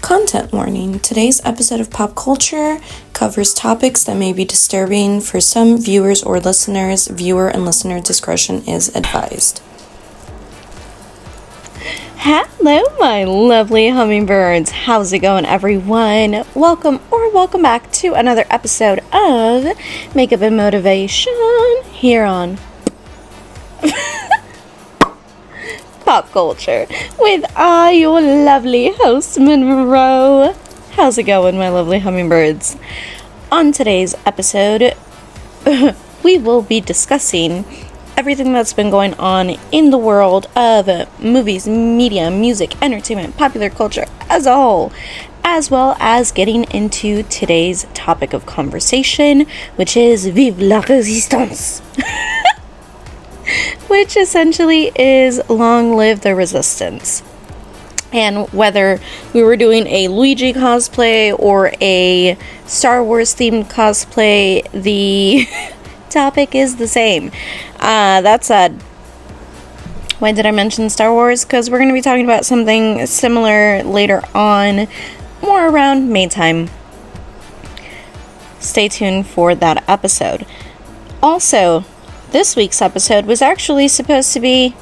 Content warning. Today's episode of Pop Culture covers topics that may be disturbing for some viewers or listeners. Viewer and listener discretion is advised. Hello, my lovely hummingbirds. How's it going, everyone? Welcome back to another episode of Makeup and Motivation here on Pop Culture with your lovely host, Monroe. How's it going, my lovely hummingbirds? On today's episode, we will be discussing everything that's been going on in the world of movies, media, music, entertainment, popular culture as a whole, as well as getting into today's topic of conversation, which is Vive La Resistance. Which essentially is Long Live the Resistance. And whether we were doing a Luigi cosplay or a Star Wars themed cosplay, the topic is the same. That said, why did I mention Star Wars? Because we're going to be talking about something similar later on, more around May time. Stay tuned for that episode. Also, this week's episode was actually supposed to be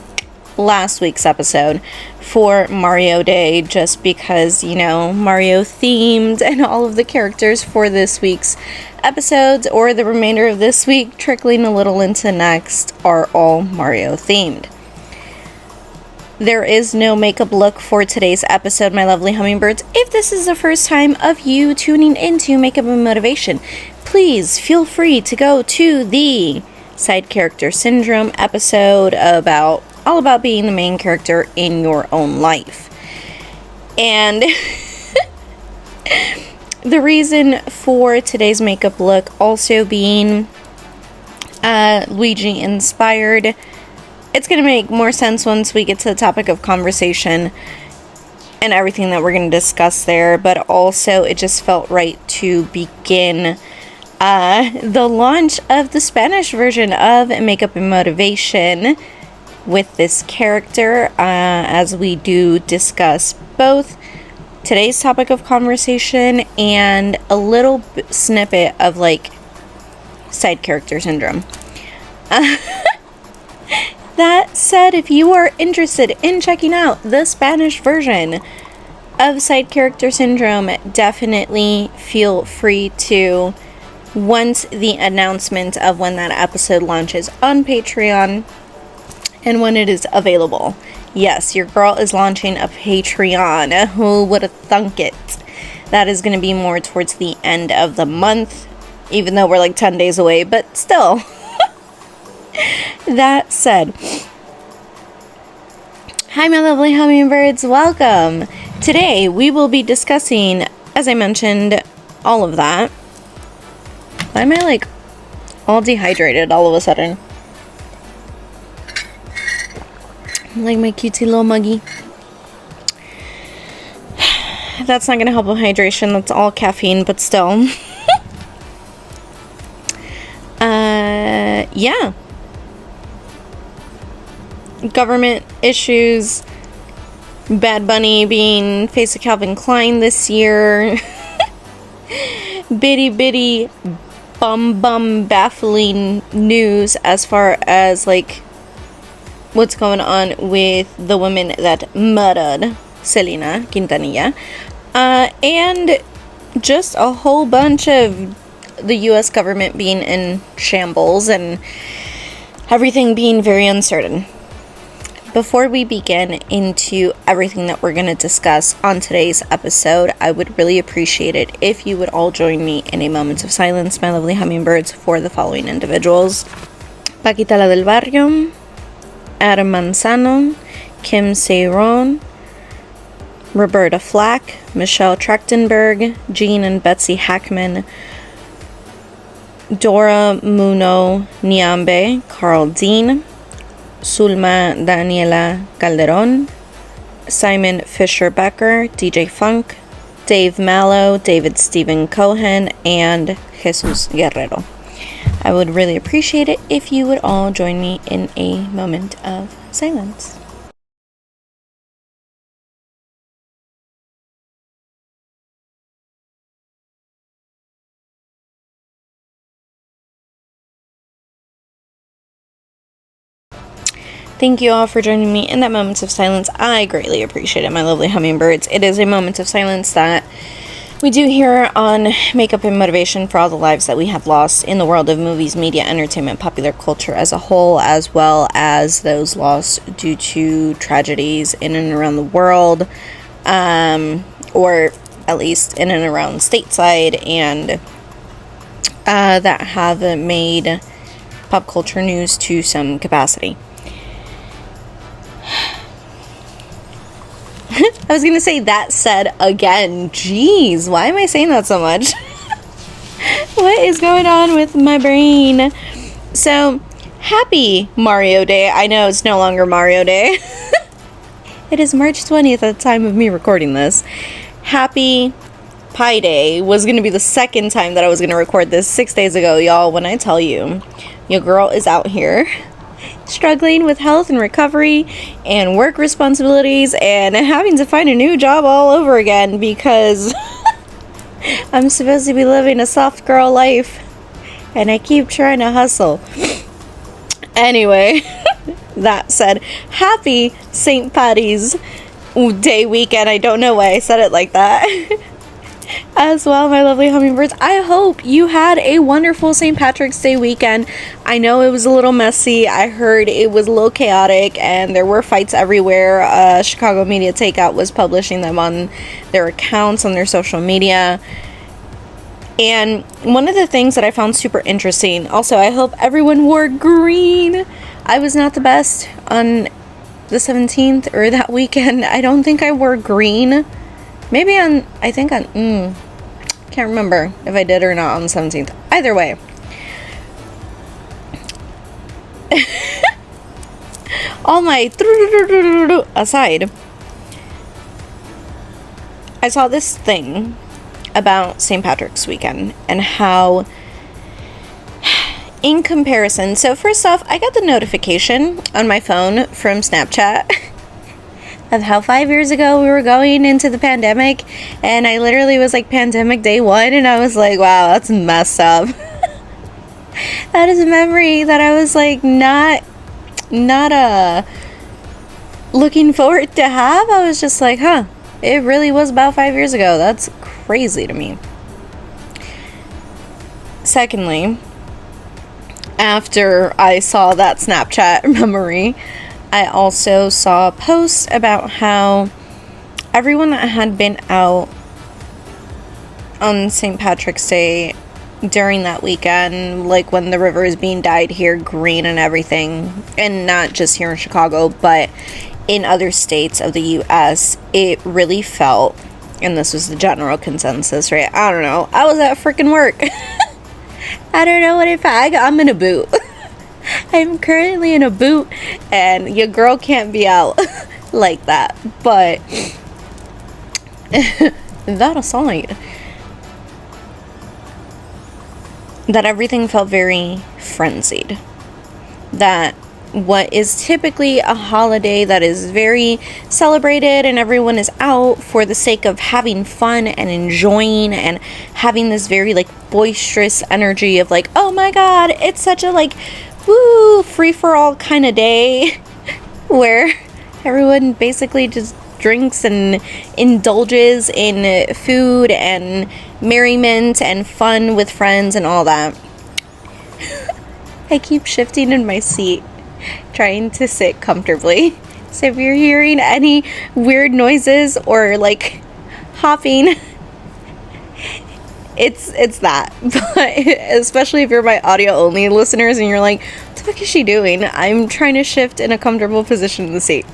last week's episode for Mario Day, just because, Mario themed, and all of the characters for this week's episodes, or the remainder of this week, trickling a little into next, are all Mario themed. There is no makeup look for today's episode, my lovely hummingbirds. If this is the first time of you tuning into Makeup and Motivation, please feel free to go to the Side Character Syndrome episode all about being the main character in your own life. And the reason for today's makeup look also being Luigi inspired, it's going to make more sense once we get to the topic of conversation and everything that we're going to discuss there, but also it just felt right to begin the launch of the Spanish version of Makeup and Motivation with this character, as we do discuss both today's topic of conversation and a little snippet of Side Character Syndrome. That said, if you are interested in checking out the Spanish version of Side Character Syndrome, definitely feel free to, once the announcement of when that episode launches on Patreon and when it is available. Yes, your girl is launching a Patreon. Who would have thunk it? That is going to be more towards the end of the month, even though we're 10 days away, but still. That said, hi my lovely hummingbirds, welcome. Today we will be discussing, as I mentioned, all of that. Why am I all dehydrated all of a sudden? Like my cutesy little muggy. That's not gonna help with hydration, that's all caffeine, but still. Yeah. Government issues. Bad Bunny being face of Calvin Klein this year. Bitty bum baffling news as far as what's going on with the women that murdered Selena Quintanilla, and just a whole bunch of the U.S. government being in shambles and everything being very uncertain. Before we begin into everything that we're going to discuss on today's episode, I would really appreciate it if you would all join me in a moment of silence, my lovely hummingbirds, for the following individuals: Paquita la del Barrio, Adam Manzano, Kim Seiron, Roberta Flack, Michelle Trachtenberg, Jean and Betsy Hackman, Dora Muno Niambe, Carl Dean, Sulma Daniela Calderon, Simon Fisher Becker, DJ Funk, Dave Mallow, David Stephen Cohen, and Jesus Guerrero. I would really appreciate it if you would all join me in a moment of silence. Thank you all for joining me in that moment of silence. I greatly appreciate it, my lovely hummingbirds. It is a moment of silence that we do here on Makeup and Motivation for all the lives that we have lost in the world of movies, media, entertainment, popular culture as a whole, as well as those lost due to tragedies in and around the world, or at least in and around stateside, and that have made pop culture news to some capacity. I was gonna say that said again. Jeez, why am I saying that so much? What is going on with my brain? So, happy Mario Day. I know it's no longer Mario Day. It is March 20th at the time of me recording this. Happy Pi Day was gonna be the second time that I was gonna record this 6 days ago, y'all. When I tell you, your girl is out here struggling with health and recovery and work responsibilities and having to find a new job all over again because I'm supposed to be living a soft girl life and I keep trying to hustle. Anyway, that said, happy St. Patty's Day weekend. I don't know why I said it like that. As well, my lovely hummingbirds, I hope you had a wonderful St. Patrick's Day weekend. I know it was a little messy. I heard it was a little chaotic and there were fights everywhere. Chicago Media Takeout was publishing them on their accounts on their social media. And one of the things that I found super interesting, also, I hope everyone wore green. I was not the best on the 17th or that weekend. I don't think I wore green. Maybe can't remember if I did or not on the 17th. Either way. All my aside, I saw this thing about St. Patrick's weekend and how, in comparison, so first off, I got the notification on my phone from Snapchat of how 5 years ago we were going into the pandemic, and I literally was like pandemic day 1, and I was like, wow, that's messed up. That is a memory that I was like not looking forward to have. I was just like, huh, it really was about 5 years ago. That's crazy to me. Secondly, after I saw that Snapchat memory, I also saw posts about how everyone that had been out on St. Patrick's Day during that weekend, like when the river is being dyed here green and everything, and not just here in Chicago, but in other states of the U.S., it really felt, and this was the general consensus, right? I don't know. I was at freaking work. I don't know what it felt. I'm in a boot. I'm currently in a boot, and your girl can't be out like that. But that aside, that everything felt very frenzied. That what is typically a holiday that is very celebrated and everyone is out for the sake of having fun and enjoying and having this very like boisterous energy of like, oh my god, it's such a like woo, free-for-all kind of day where everyone basically just drinks and indulges in food and merriment and fun with friends and all that. I keep shifting in my seat, trying to sit comfortably. So if you're hearing any weird noises or like hopping, it's that. But especially if you're my audio only listeners and you're like, what the fuck is she doing? I'm trying to shift in a comfortable position in the seat.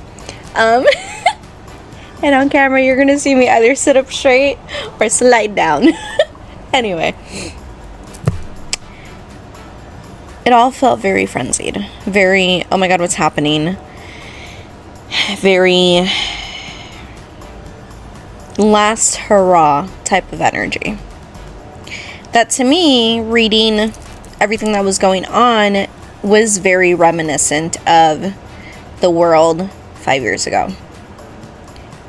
And on camera you're gonna see me either sit up straight or slide down. Anyway, it all felt very frenzied, very oh my god, what's happening, very last hurrah type of energy. That to me, reading everything that was going on, was very reminiscent of the world 5 years ago,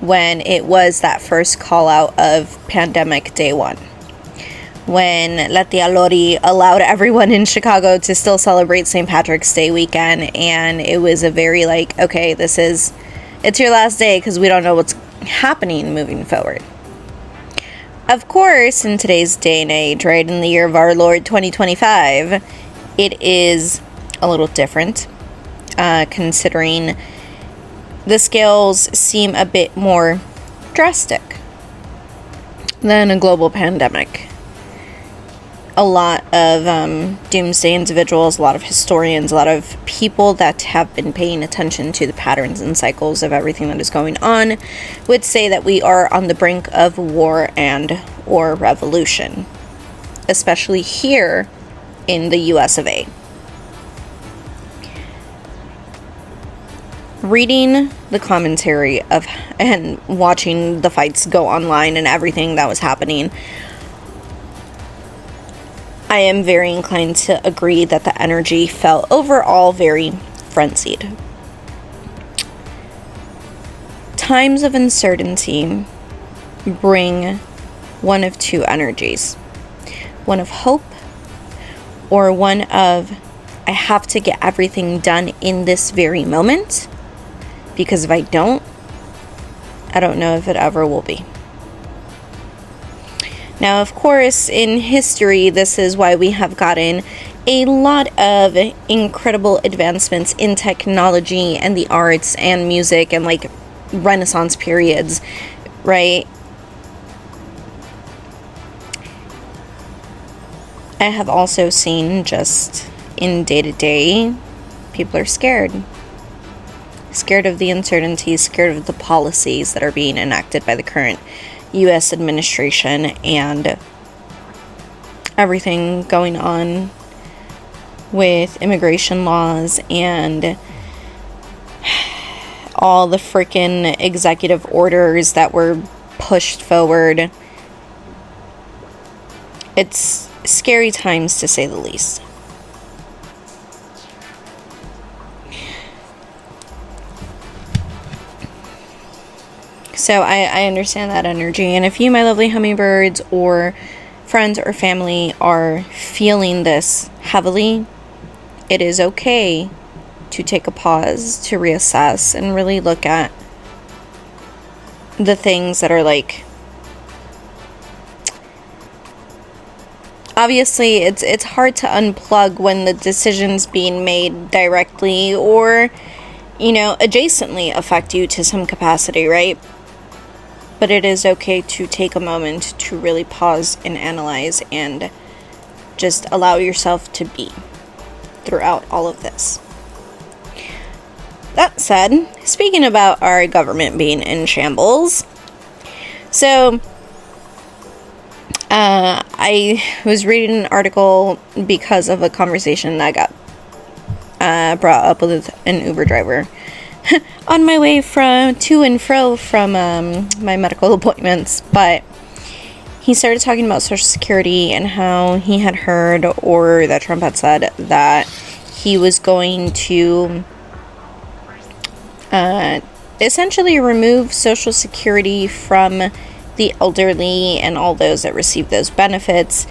when it was that first call out of pandemic day 1, when La Tia Lori allowed everyone in Chicago to still celebrate St. Patrick's Day weekend, and it was a very like, okay, it's your last day because we don't know what's happening moving forward. Of course, in today's day and age, right, in the year of our Lord 2025, it is a little different, considering the scales seem a bit more drastic than a global pandemic. A lot of doomsday individuals, a lot of historians, a lot of people that have been paying attention to the patterns and cycles of everything that is going on would say that we are on the brink of war or revolution, especially here in the US of A. Reading the commentary of and watching the fights go online and everything that was happening, I am very inclined to agree that the energy felt overall very frenzied. Times of uncertainty bring one of two energies. One of hope, or one of, I have to get everything done in this very moment, because if I don't know if it ever will be. Now, of course, in history, this is why we have gotten a lot of incredible advancements in technology and the arts and music and like Renaissance periods, right? I have also seen just in day-to-day, people are scared. Scared of the uncertainty, scared of the policies that are being enacted by the current U.S. administration and everything going on with immigration laws and all the freaking executive orders that were pushed forward. It's scary times, to say the least. So I understand that energy. And if you, my lovely hummingbirds, or friends or family are feeling this heavily, it is okay to take a pause, to reassess, and really look at the things that are like, obviously it's hard to unplug when the decisions being made directly or, adjacently affect you to some capacity, right? But it is okay to take a moment to really pause and analyze and just allow yourself to be throughout all of this. That said, speaking about our government being in shambles, so I was reading an article because of a conversation that got brought up with an Uber driver on my way to and fro from my medical appointments, but he started talking about Social Security and how he had heard, or that Trump had said, that he was going to essentially remove Social Security from the elderly and all those that receive those benefits.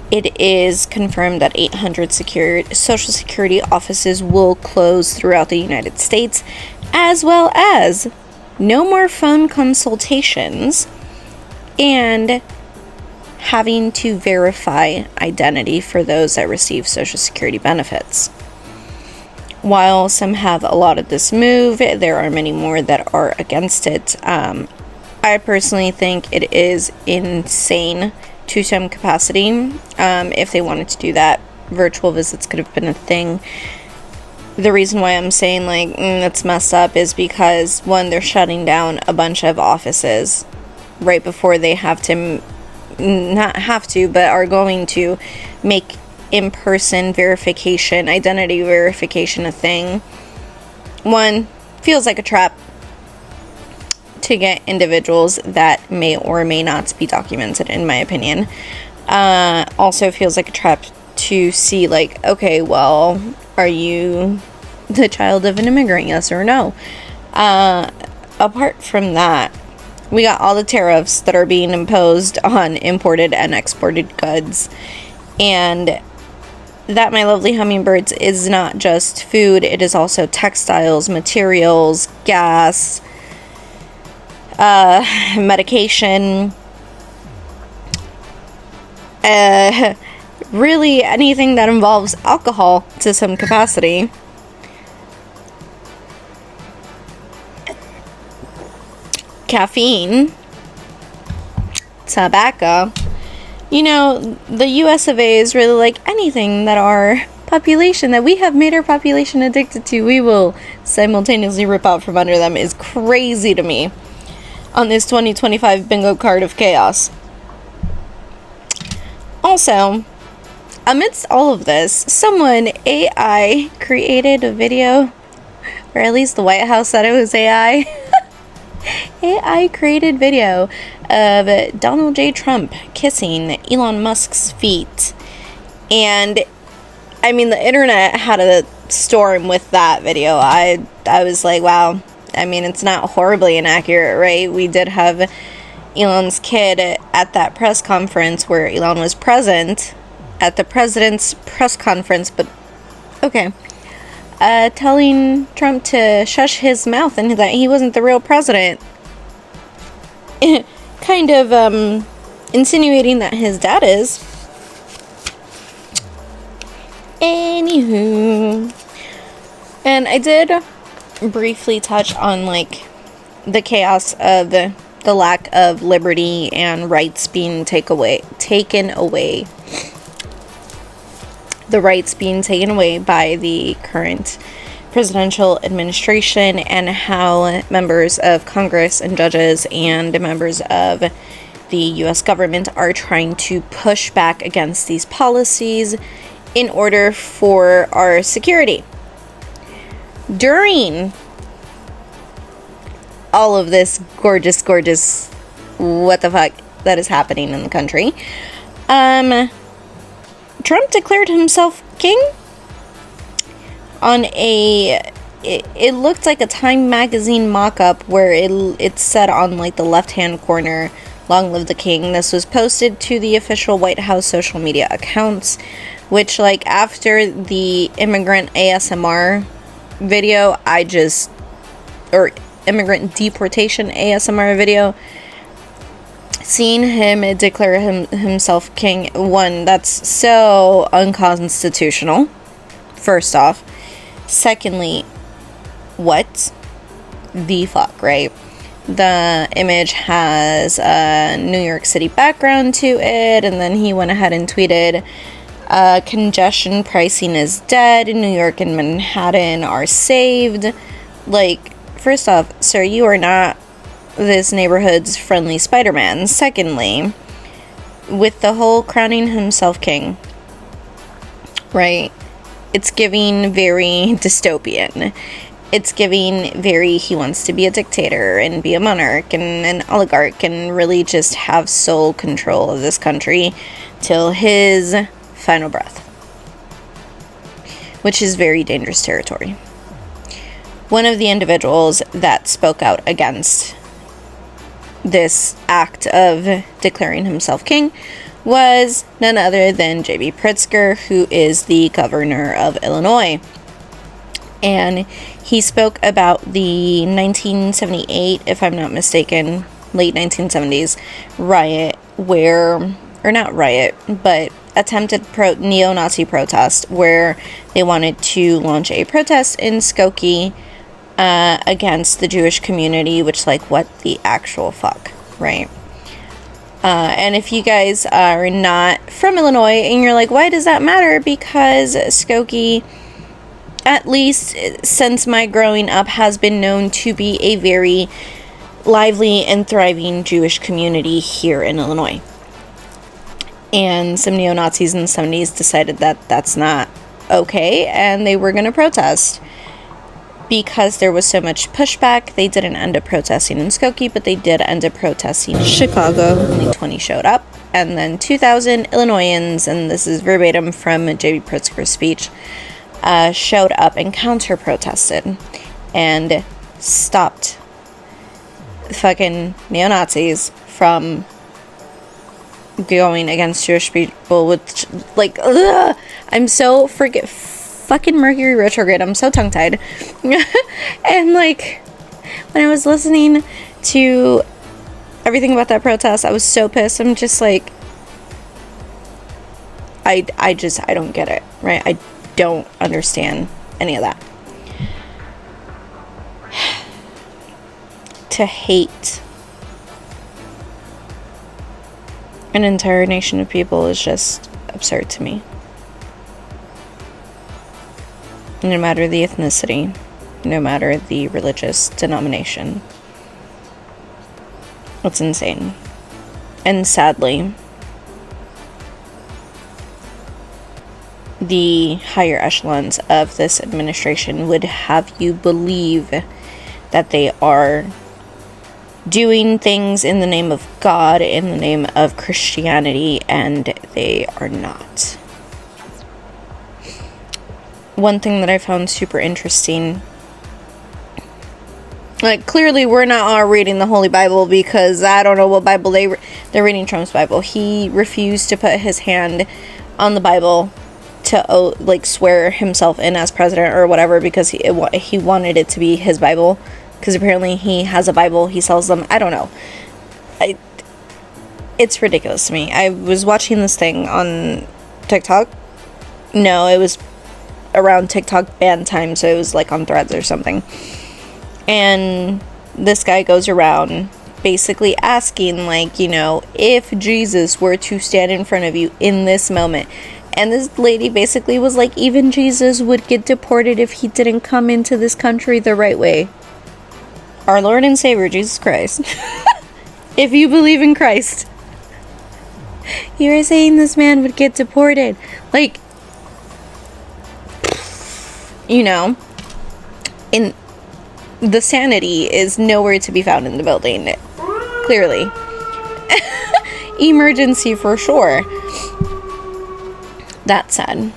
It is confirmed that 800 Social Security offices will close throughout the United States, as well as no more phone consultations and having to verify identity for those that receive Social Security benefits. While some have allotted this move, there are many more that are against it. I personally think it is insane to some capacity. If they wanted to do that, virtual visits could have been a thing. The reason why I'm saying that's messed up is because, one, they're shutting down a bunch of offices right before they have to, not have to, but are going to make in-person verification, identity verification a thing. One, feels like a trap to get individuals that may or may not be documented, in my opinion. Also feels like a trap to see, okay, well, are you the child of an immigrant, yes or no? Apart from that, we got all the tariffs that are being imposed on imported and exported goods. And that, my lovely hummingbirds, is not just food, it is also textiles, materials, gas, medication, really anything that involves alcohol to some capacity. Caffeine, tobacco. You know, the US of A is really like anything that we have made our population addicted to, we will simultaneously rip out from under them, is crazy to me on this 2025 bingo card of chaos. Also, amidst all of this, someone AI created a video, or at least the White House said it was AI. AI created video of Donald J. Trump kissing Elon Musk's feet. And I mean, the internet had a storm with that video. I was like, wow. I mean, it's not horribly inaccurate, right? We did have Elon's kid at that press conference where Elon was present at the president's press conference, but okay. Telling Trump to shush his mouth and that he wasn't the real president. Kind of insinuating that his dad is. Anywho. And I did briefly touch on like the chaos of the lack of liberty and rights being taken away. The rights being taken away by the current presidential administration, and how members of Congress and judges and members of the U.S. government are trying to push back against these policies in order for our security. During all of this gorgeous what the fuck that is happening in the country, Trump declared himself king on it looked like a Time magazine mock-up where it said on like the left-hand corner, "Long live the king." This was posted to the official White House social media accounts, which, like, after the immigrant ASMR video, or immigrant deportation ASMR video, seeing him declare himself king, one, that's so unconstitutional, first off. Secondly, what the fuck, right? The image has a New York City background to it, and then he went ahead and tweeted, congestion pricing is dead, New York and Manhattan are saved. Like, first off, sir, you are not this neighborhood's friendly Spider-Man. Secondly, with the whole crowning himself king, right, it's giving very dystopian. It's giving very, he wants to be a dictator and be a monarch and an oligarch and really just have sole control of this country till his final breath, which is very dangerous territory. One of the individuals that spoke out against this act of declaring himself king was none other than J.B. Pritzker, who is the governor of Illinois. And he spoke about the 1978, if I'm not mistaken, late 1970s riot but attempted neo-Nazi protest where they wanted to launch a protest in Skokie against the Jewish community, which, like, what the actual fuck, right? And if you guys are not from Illinois and you're like, why does that matter? Because Skokie, at least since my growing up, has been known to be a very lively and thriving Jewish community here in Illinois. And some neo-Nazis in the 70s decided that that's not okay, and they were going to protest. Because there was so much pushback, they didn't end up protesting in Skokie, but they did end up protesting in Chicago. Only 20 showed up, and then 2,000 Illinoisans, and this is verbatim from J.B. Pritzker's speech, showed up and counter-protested and stopped fucking neo-Nazis from going against Jewish people, which, like, ugh, I'm so fucking Mercury retrograde. I'm so tongue-tied. And, like, when I was listening to everything about that protest, I was so pissed. I'm just like, I don't get it, right? I don't understand any of that. To hate an entire nation of people is just absurd to me. No matter the ethnicity, no matter the religious denomination. It's insane. And sadly, the higher echelons of this administration would have you believe that they are doing things in the name of God, in the name of Christianity, and they are not. One thing that I found super interesting, like, clearly we're not all reading the Holy Bible, because I don't know what Bible they're reading. Trump's Bible. He refused to put his hand on the Bible to like swear himself in as president or whatever, because he wanted it to be his Bible, because apparently he has a Bible, he sells them. I don't know. It's ridiculous to me. I was watching this thing on TikTok. No, it was around TikTok ban time, so it was like on Threads or something. And this guy goes around basically asking, like, you know, if Jesus were to stand in front of you in this moment. And this lady basically was like, even Jesus would get deported if he didn't come into this country the right way. Our Lord and Savior, Jesus Christ. If you believe in Christ, you are saying this man would get deported. Like, you know, in the sanity is nowhere to be found in the building. Clearly. Emergency for sure. That said,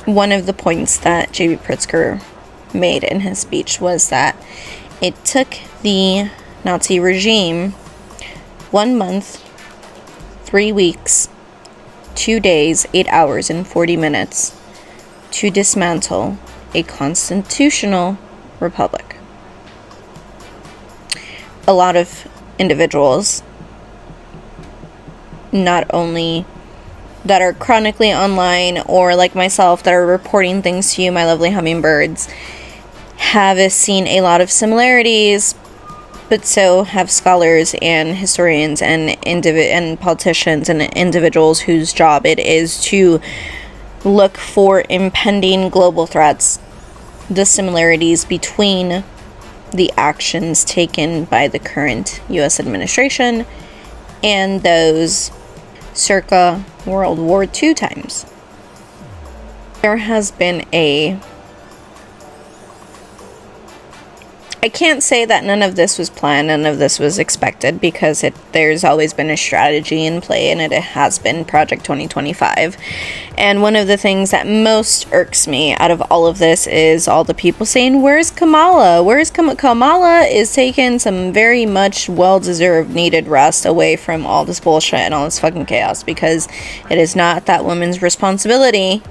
one of the points that J.B. Pritzker made in his speech was that it took the Nazi regime 1 month, 3 weeks, 2 days, 8 hours, and 40 minutes to dismantle a constitutional republic. A lot of individuals, not only that are chronically online or like myself that are reporting things to you, my lovely hummingbirds, have seen a lot of similarities, but so have scholars and historians and and politicians and individuals whose job it is to look for impending global threats, the similarities between the actions taken by the current U.S. administration and those circa World War II times. There has been I can't say that none of this was planned, none of this was expected, because there's always been a strategy in play, and it has been Project 2025. And one of the things that most irks me out of all of this is all the people saying, where's Kamala? Kamala is taking some very much well-deserved needed rest away from all this bullshit and all this fucking chaos, because it is not that woman's responsibility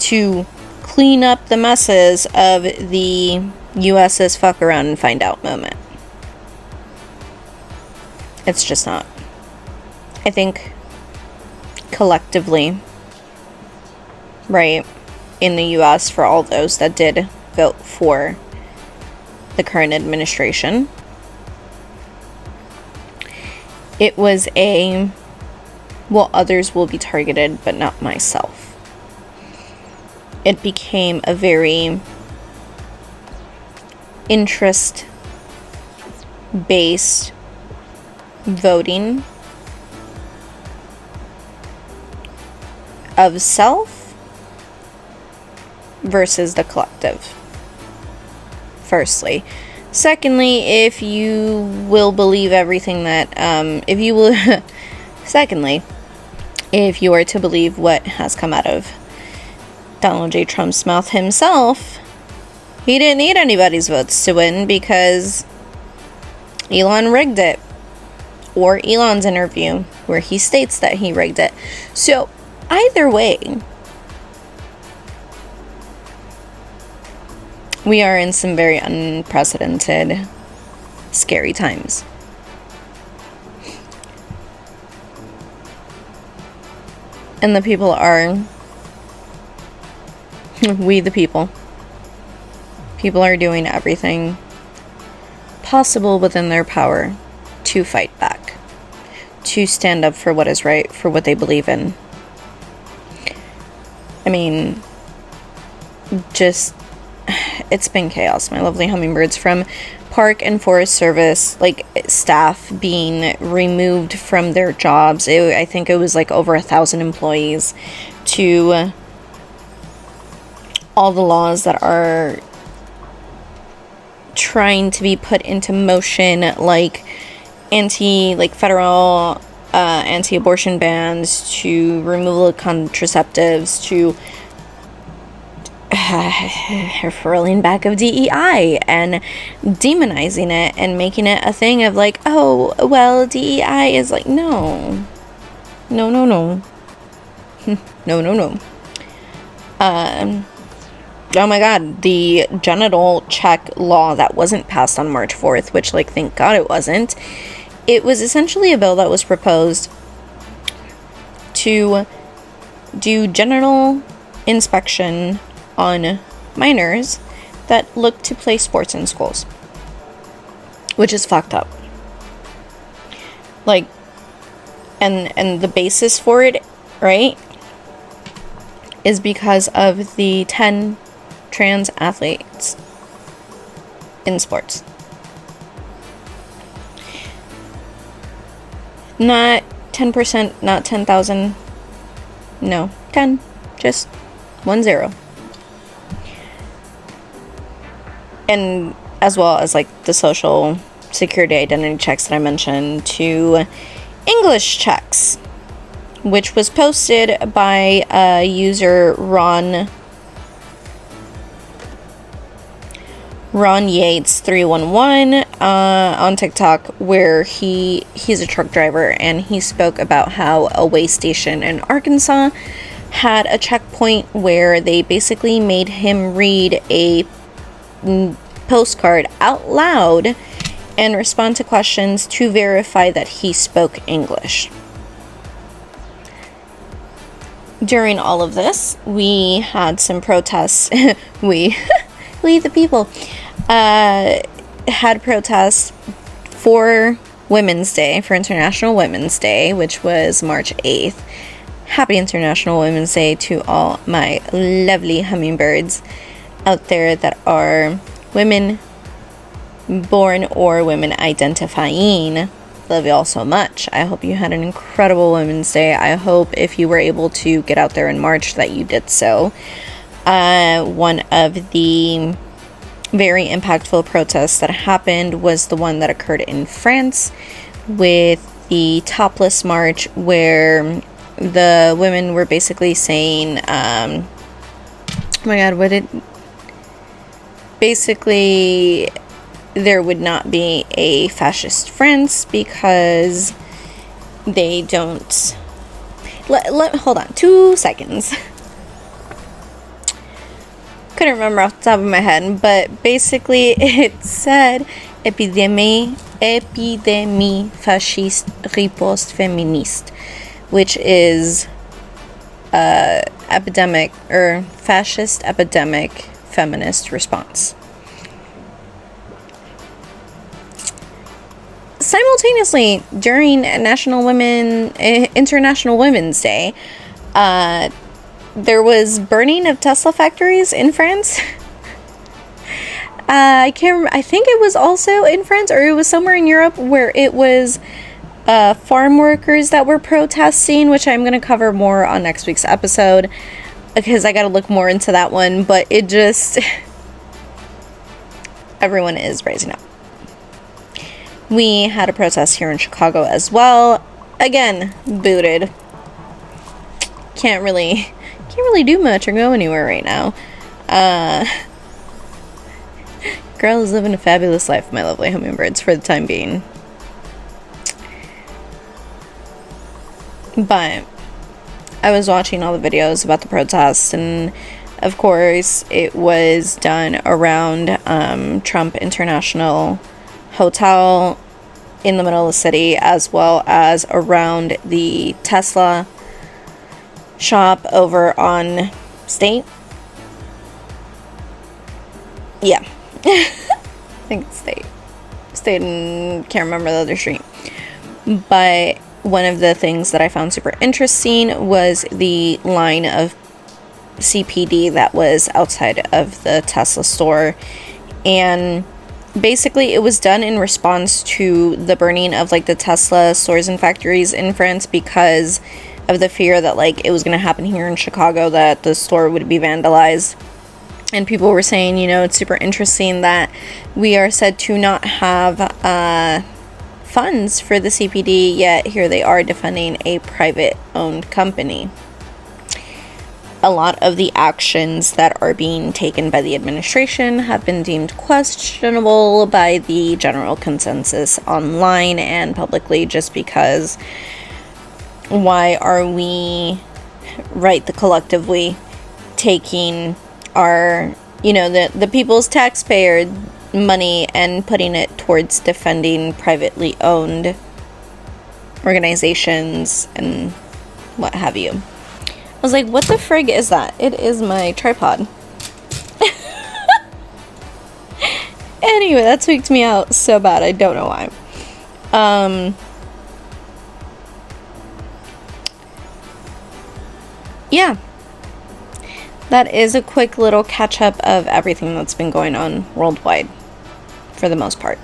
to clean up the messes of the US's fuck around and find out moment. It's just not. I think collectively, right, in the US, for all those that did vote for the current administration, it was others will be targeted, but not myself. It became a very interest-based voting of self versus the collective. Firstly. Secondly, if you will believe everything that, secondly, if you are to believe what has come out of Donald J. Trump's mouth himself, he didn't need anybody's votes to win, because Elon rigged it. Or Elon's interview, where he states that he rigged it. So, either way, we are in some very unprecedented, scary times. And the people are, we the people. People are doing everything possible within their power to fight back, to stand up for what is right, for what they believe in. I mean, just, it's been chaos. My lovely hummingbirds, from Park and Forest Service, like, staff being removed from their jobs. I think it was like over 1,000 employees, to all the laws that are trying to be put into motion, like federal anti-abortion bans, to removal of contraceptives, to rolling back of DEI and demonizing it and making it a thing of like, oh, well, DEI is like, no. No. Oh my god, the genital check law that wasn't passed on March 4th, which, like, thank god it wasn't. It was essentially a bill that was proposed to do genital inspection on minors that look to play sports in schools, which is fucked up. Like, and the basis for it, right, is because of the 10 trans athletes in sports. Not 10%, not 10,000. No, 10. Just 10. And as well as, like, the social security identity checks that I mentioned, to English checks, which was posted by user Ron Yates 311 on TikTok, where he's a truck driver, and he spoke about how a way station in Arkansas had a checkpoint where they basically made him read a postcard out loud and respond to questions to verify that he spoke English. During all of this, we had some protests. we the people, had protests for Women's Day, for International Women's Day, which was March 8th. Happy International Women's Day to all my lovely hummingbirds out there that are women born or women identifying. Love you all so much. I hope you had an incredible Women's Day. I hope if you were able to get out there in March that you did so. One of the very impactful protests that happened was the one that occurred in France with the topless march, where the women were basically saying, oh my god, what did... Basically, there would not be a fascist France because they don't... hold on, 2 seconds. Couldn't remember off the top of my head, but basically it said epidemie fasciste riposte féministe, which is epidemic or fascist epidemic feminist response. Simultaneously, during International Women's Day, there was burning of Tesla factories in France. I think it was also in France, or it was somewhere in Europe, where it was farm workers that were protesting, which I'm going to cover more on next week's episode, because I got to look more into that one, but it just... everyone is rising up. We had a protest here in Chicago as well. Again, booted. Can't really do much or go anywhere right now. girl is living a fabulous life, my lovely hummingbirds, for the time being. But I was watching all the videos about the protests, and of course it was done around Trump International Hotel in the middle of the city, as well as around the Tesla shop over on State. Yeah. I think it's State and can't remember the other street. But one of the things that I found super interesting was the line of CPD that was outside of the Tesla store. And basically it was done in response to the burning of like the Tesla stores and factories in France, because of the fear that like it was going to happen here in Chicago, that the store would be vandalized. And people were saying, you know, it's super interesting that we are said to not have funds for the CPD, yet here they are defending a private owned company. A lot of the actions that are being taken by the administration have been deemed questionable by the general consensus online and publicly, just because why are we, right, the collectively taking our, you know, the people's taxpayer money and putting it towards defending privately owned organizations and what have you. I was like, what the frig is that? It is my tripod. Anyway, that tweaked me out so bad. I don't know why. Yeah. That is a quick little catch-up of everything that's been going on worldwide, for the most part.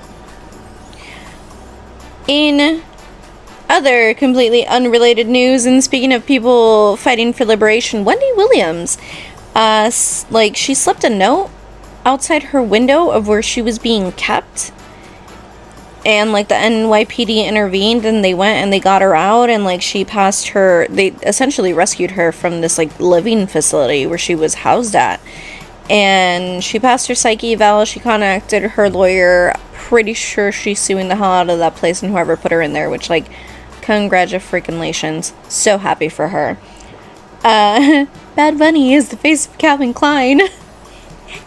In other completely unrelated news, and speaking of people fighting for liberation, Wendy Williams, she slipped a note outside her window of where she was being kept, and like the NYPD intervened, and they went and they got her out, and like she passed her, they essentially rescued her from this like living facility where she was housed at, and she passed her psych eval. She contacted her lawyer. Pretty sure she's suing the hell out of that place and whoever put her in there, which, like, congratulations. So happy for her. Bad Bunny is the face of Calvin Klein,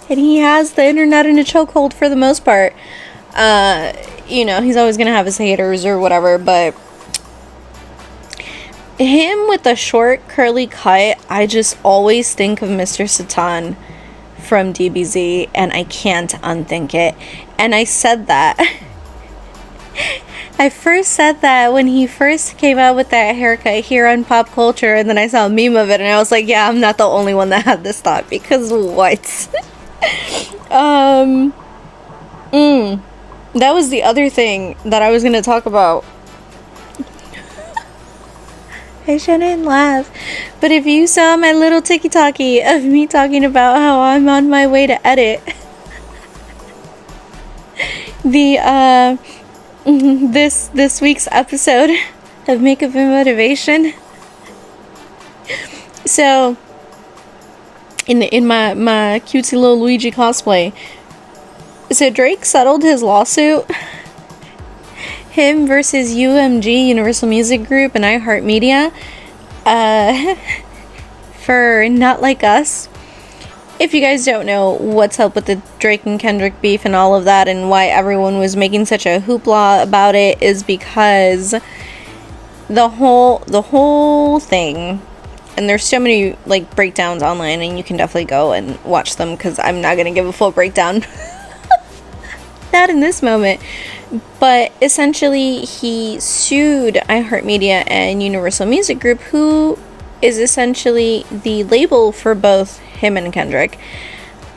and he has the internet in a chokehold for the most part. You know, he's always gonna have his haters or whatever, but him with the short curly cut, I just always think of Mr. Satan from DBZ, and I can't unthink it. And I said that I first said that when he first came out with that haircut here on Pop Culture, and then I saw a meme of it, and I was like, yeah, I'm not the only one that had this thought, because what? That was the other thing that I was going to talk about. I shouldn't laugh, but if you saw my little tiki-taki of me talking about how I'm on my way to edit the this week's episode of Makeup and Motivation, so in my cutesy little Luigi cosplay, so Drake settled his lawsuit, him versus UMG, Universal Music Group, and iHeartMedia, for Not Like Us. If you guys don't know what's up with the Drake and Kendrick beef and all of that, and why everyone was making such a hoopla about it, is because the whole thing, and there's so many like breakdowns online, and you can definitely go and watch them, because I'm not gonna give a full breakdown not in this moment. But essentially, he sued iHeartMedia and Universal Music Group, who is essentially the label for both him and Kendrick,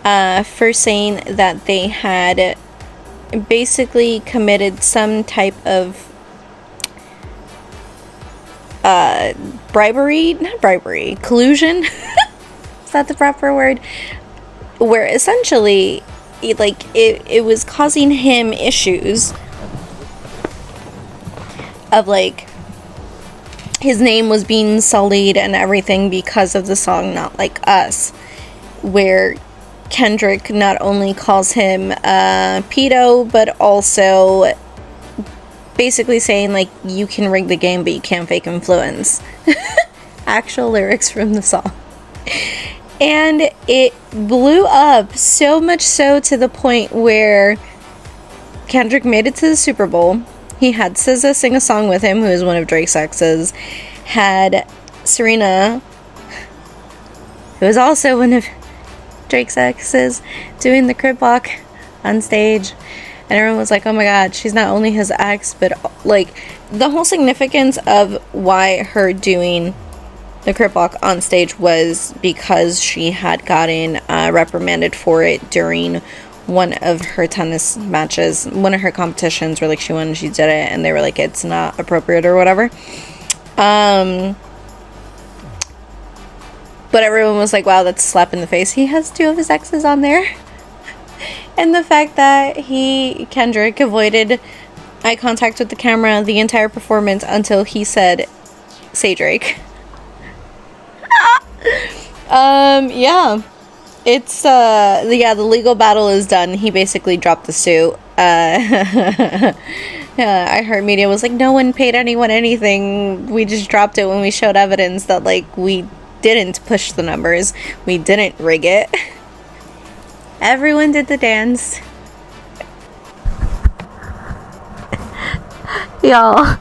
for saying that they had basically committed some type of collusion. Is that the proper word? Where essentially it was causing him issues of like his name was being sullied and everything because of the song Not Like Us, where Kendrick not only calls him pedo, but also basically saying, like, you can rig the game, but you can't fake influence. Actual lyrics from the song. And it blew up, so much so to the point where Kendrick made it to the Super Bowl. He had SZA sing a song with him, who is one of Drake's exes. Had Serena, who is also one of Drake's exes, doing the crip walk on stage. And everyone was like, oh my god, she's not only his ex, but, like, the whole significance of why her doing the crip walk on stage was because she had gotten reprimanded for it during one of her tennis matches, one of her competitions where, like, she won and she did it, and they were like, it's not appropriate or whatever. But everyone was like, wow, that's a slap in the face. He has 2 of his exes on there. And the fact that Kendrick, avoided eye contact with the camera the entire performance until he said, say Drake. Yeah. It's, the legal battle is done. He basically dropped the suit. I heard media was like, no one paid anyone anything. We just dropped it when we showed evidence that, like, we didn't push the numbers. We didn't rig it. Everyone did the dance. Y'all.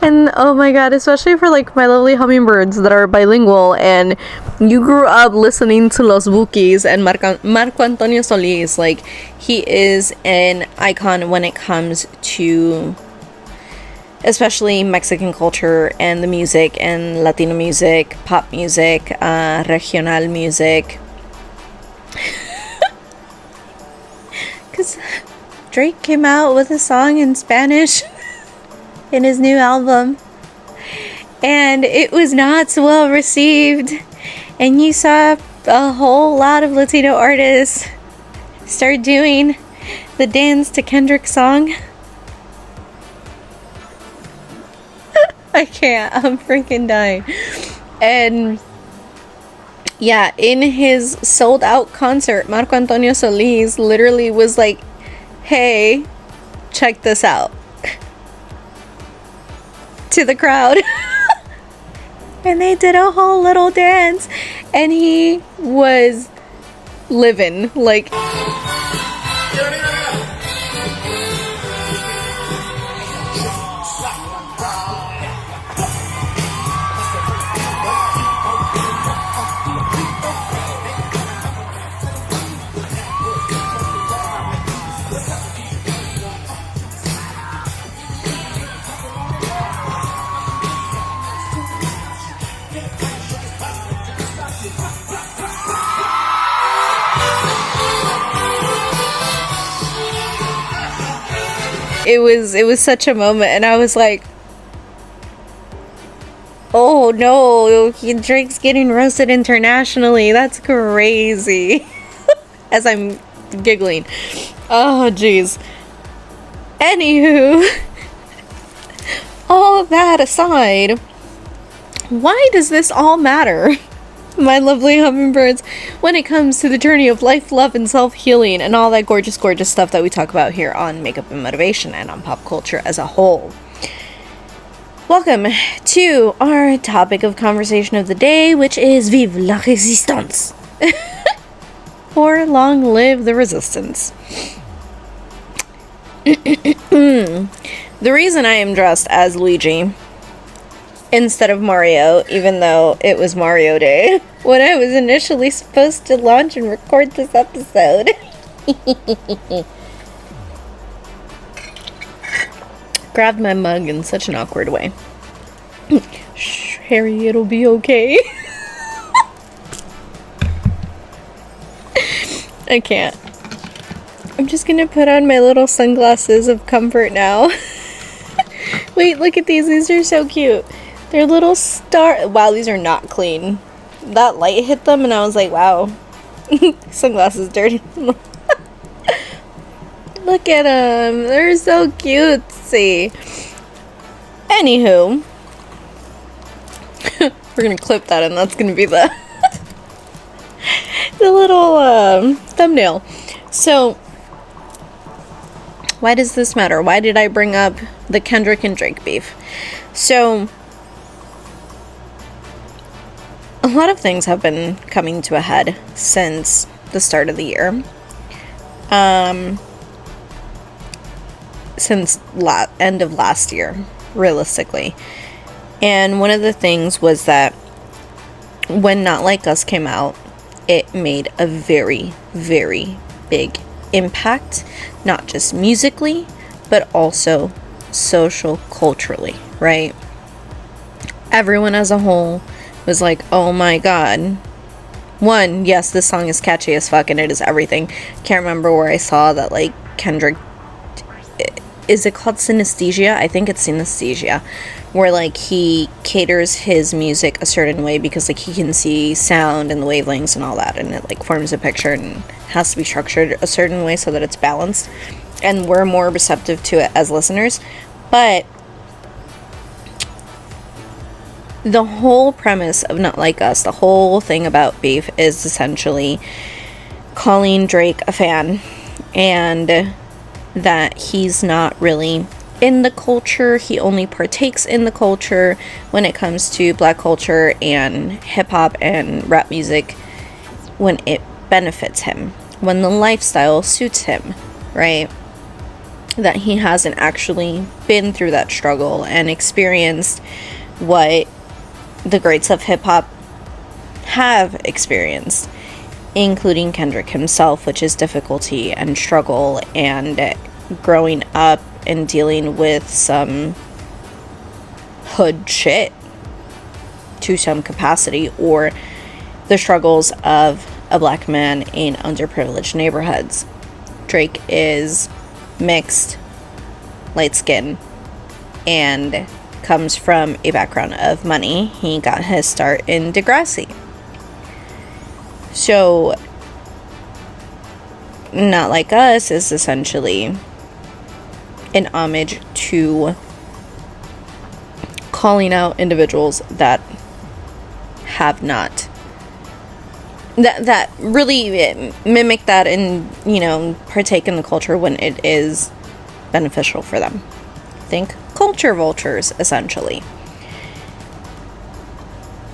And oh my god, especially for, like, my lovely hummingbirds that are bilingual and you grew up listening to Los Bukis and Marco Antonio Solis. Like, he is an icon when it comes to especially Mexican culture and the music and Latino music, pop music, regional music. Because Drake came out with a song in Spanish in his new album, and it was not so well received, and you saw a whole lot of Latino artists start doing the dance to Kendrick's song. I can't, I'm freaking dying. And yeah, in his sold out concert, Marco Antonio Solis literally was like, hey, check this out, to the crowd. And they did a whole little dance, and he was living, like, it was such a moment, and I was like, oh no, Drake's getting roasted internationally. That's crazy. As I'm giggling. Oh jeez. Anywho, all that aside, why does this all matter, my lovely hummingbirds, when it comes to the journey of life, love, and self-healing, and all that gorgeous, gorgeous stuff that we talk about here on Makeup and Motivation and on pop culture as a whole? Welcome to our topic of conversation of the day, which is Vive La Resistance. Or long live the resistance. The reason I am dressed as Luigi instead of Mario, even though it was Mario Day when I was initially supposed to launch and record this episode. Grabbed my mug in such an awkward way. Shh, Harry, it'll be okay. I can't. I'm just gonna put on my little sunglasses of comfort now. Wait, look at these. These are so cute. They're little star. Wow, these are not clean. That light hit them and I was like, wow. Sunglasses dirty. Look at them. They're so cutesy. Anywho. We're gonna clip that and that's gonna be the the little thumbnail. So, why does this matter? Why did I bring up the Kendrick and Drake beef? So, a lot of things have been coming to a head since the start of the year. Since end of last year, realistically. And one of the things was that when Not Like Us came out, it made a very, very big impact, not just musically, but also social culturally, right? Everyone as a whole was like, oh my god. One, yes, this song is catchy as fuck and it is everything. Can't remember where I saw that, like, Kendrick, is it called synesthesia? I think it's synesthesia, where, like, he caters his music a certain way because, like, he can see sound and the wavelengths and all that, and it, like, forms a picture and has to be structured a certain way so that it's balanced, and we're more receptive to it as listeners. But the whole premise of Not Like Us, the whole thing about beef, is essentially calling Drake a fan, and that he's not really in the culture. He only partakes in the culture when it comes to black culture and hip-hop and rap music when it benefits him, when the lifestyle suits him, right? That he hasn't actually been through that struggle and experienced what the greats of hip-hop have experienced, including Kendrick himself, which is difficulty and struggle and growing up and dealing with some hood shit to some capacity, or the struggles of a black man in underprivileged neighborhoods. Drake is mixed, light skin, and comes from a background of money. He got his start in Degrassi. So, Not Like Us is essentially an homage to calling out individuals that have not, that really mimic that and, you know, partake in the culture when it is beneficial for them. Think culture vultures, essentially.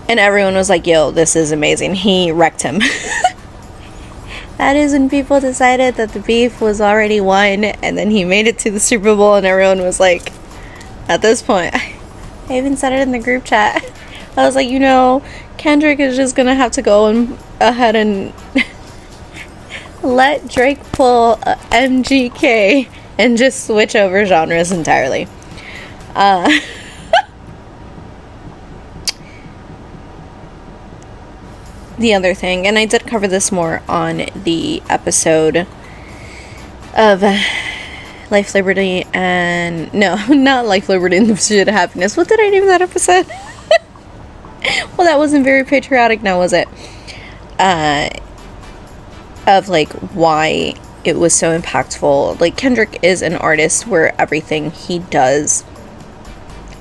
And everyone was like, yo, this is amazing. He wrecked him. That is when people decided that the beef was already won, and then he made it to the Super Bowl, and everyone was like, at this point, I even said it in the group chat. I was like, you know, Kendrick is just gonna have to go ahead and let Drake pull MGK and just switch over genres entirely. The other thing, and I did cover this more on the episode of Life, Liberty, and no, not Life, Liberty, and the Pursuit of Happiness. What did I name that episode? Well, that wasn't very patriotic now, was it? Of like why it was so impactful. Like, Kendrick is an artist where everything he does,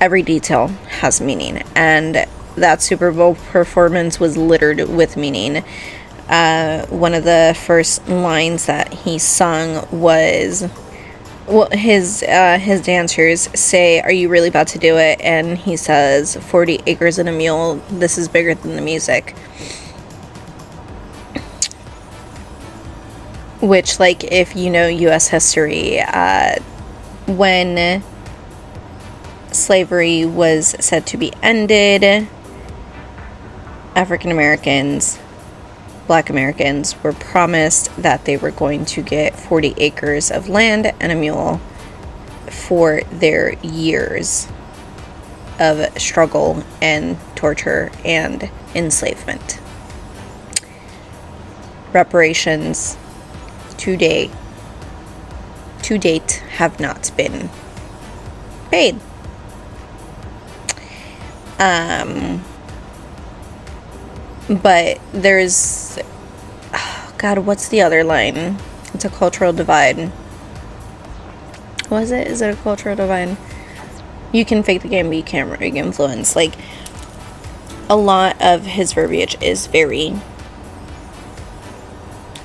every detail has meaning, and that Super Bowl performance was littered with meaning. One of the first lines that he sung was, well, his dancers say, "Are you really about to do it?" And he says, 40 acres and a mule, this is bigger than the music. Which, like, if you know U.S. history, when slavery was said to be ended, African Americans, Black Americans, were promised that they were going to get 40 acres of land and a mule for their years of struggle and torture and enslavement. Reparations to date have not been paid. But there's, oh God, what's the other line? It's a cultural divide. Was it? Is it a cultural divide? You can fake the game, but you can't rig influence. Like, a lot of his verbiage is very